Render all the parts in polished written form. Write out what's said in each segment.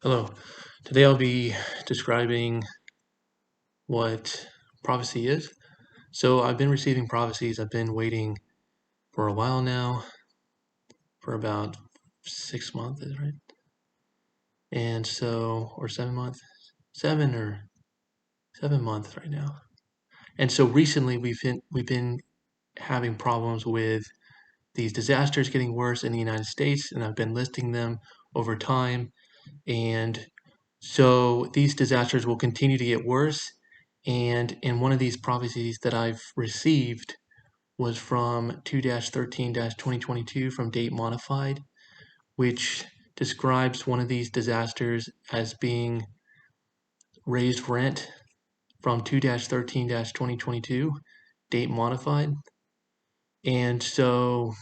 Hello. Today I'll be describing what prophecy is. So I've been receiving prophecies. I've been waiting for a while now, for about 6 months, right? And so, or 7 months, 7 months right now. And so recently we've been having problems with these disasters getting worse in the United States, and I've been listing them over time. And so these disasters will continue to get worse. And in one of these prophecies that I've received was from 2-13-2022 from Date Modified, which describes one of these disasters as being raised rent from 2-13-2022, Date Modified. And so,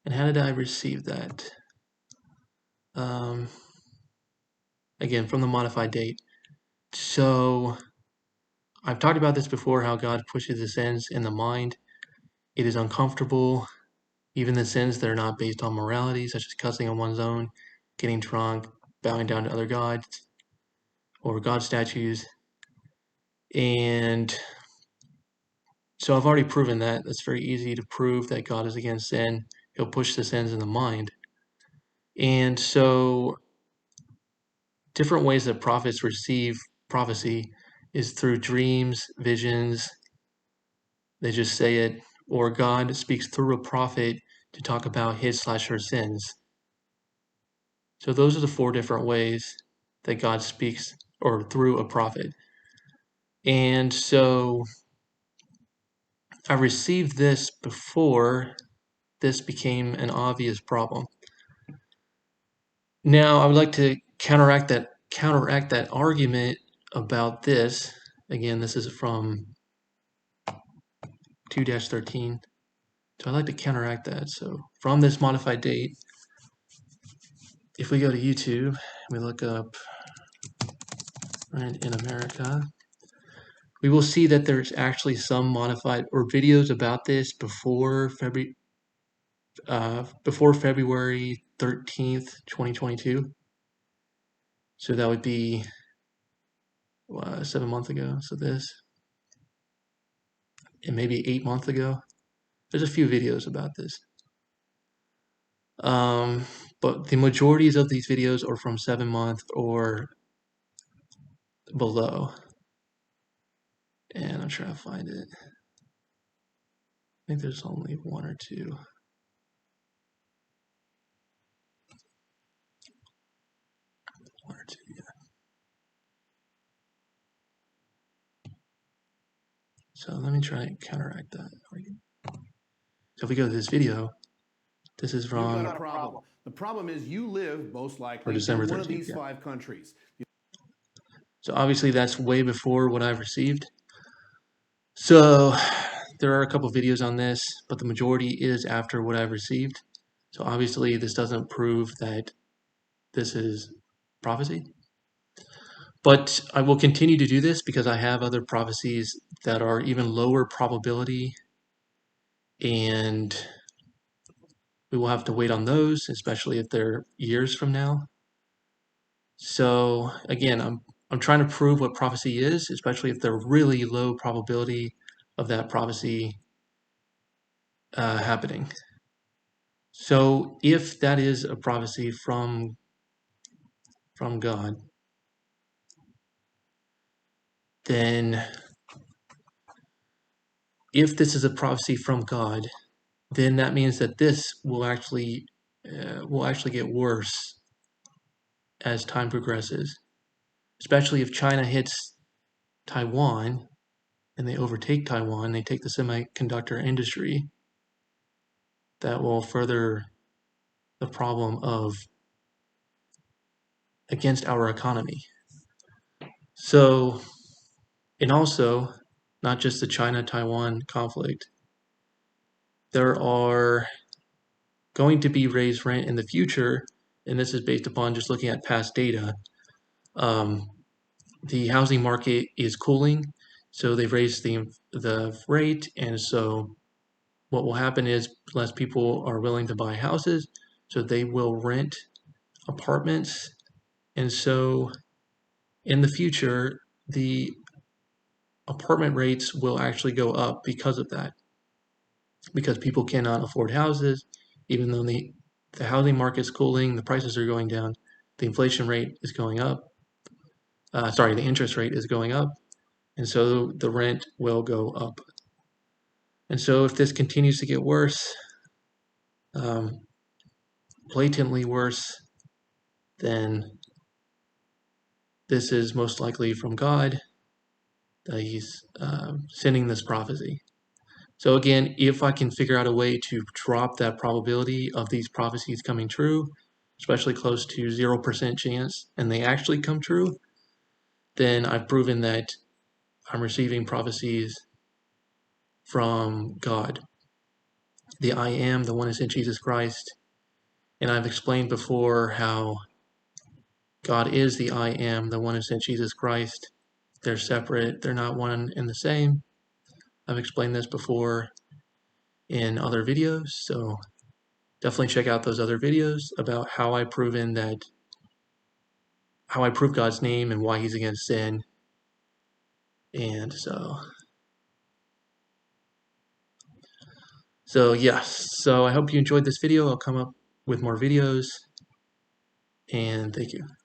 and how did I receive that? Um, Again, from the modified date. So I've talked about this before, how God pushes the sins in the mind. It is uncomfortable, even the sins that are not based on morality, such as cussing on one's own, getting drunk, bowing down to other gods or god statues. And so I've already proven that. That's very easy to prove that God is against sin. He'll push the sins in the mind. And so different ways that prophets receive prophecy is through dreams, visions. They just say it, or God speaks through a prophet to talk about his/her sins. So those are the four different ways that God speaks, or through a prophet. And so I received this before this became an obvious problem. Now I would like to counteract that argument about this. Again, this is from 2-13. So I'd like to counteract that. So from this modified date, if we go to YouTube, we look up Rent in America, we will see that there's actually some modified or videos about this before February 13th, 2022. So that would be 7 months ago. So this, and maybe 8 months ago. There's a few videos about this. But the majorities of these videos are from 7 months or below. And I'm trying to find it. I think there's only one or two. One or two, yeah. So let me try and counteract that argument. So if we go to this video, this is You've got from a problem. The problem is you live most or likely December in one of 13th. these Yeah. five countries. So obviously that's way before what I've received. So there are a couple videos on this, but the majority is after what I've received. So obviously this doesn't prove that this is prophecy. But I will continue to do this because I have other prophecies that are even lower probability, and we will have to wait on those, especially if they're years from now. So again, I'm trying to prove what prophecy is, especially if they're really low probability of that prophecy happening. So if that is a prophecy from God, then if this is a prophecy from God, then that means that this will actually get worse as time progresses, especially if China hits Taiwan and they overtake Taiwan, they take the semiconductor industry. That will further the problem of against our economy. So, and also, not just the China-Taiwan conflict, there are going to be raised rent in the future, and this is based upon just looking at past data. The housing market is cooling, so they've raised the rate, and so what will happen is less people are willing to buy houses, so they will rent apartments. And so in the future, the apartment rates will actually go up because of that, because people cannot afford houses, even though the housing market is cooling, the prices are going down, the inflation rate is going up. The interest rate is going up, and so the rent will go up. And so if this continues to get worse, um, blatantly worse, then this is most likely from God, that He's sending this prophecy. So again, if I can figure out a way to drop that probability of these prophecies coming true, especially close to 0% chance, and they actually come true, then I've proven that I'm receiving prophecies from God. The I am, the one who sent Jesus Christ. And I've explained before how God is the I am, the one who sent Jesus Christ. They're separate, they're not one and the same. I've explained this before in other videos, so definitely check out those other videos about how I prove God's name and why He's against sin. And so yes. So I hope you enjoyed this video. I'll come up with more videos, and thank you.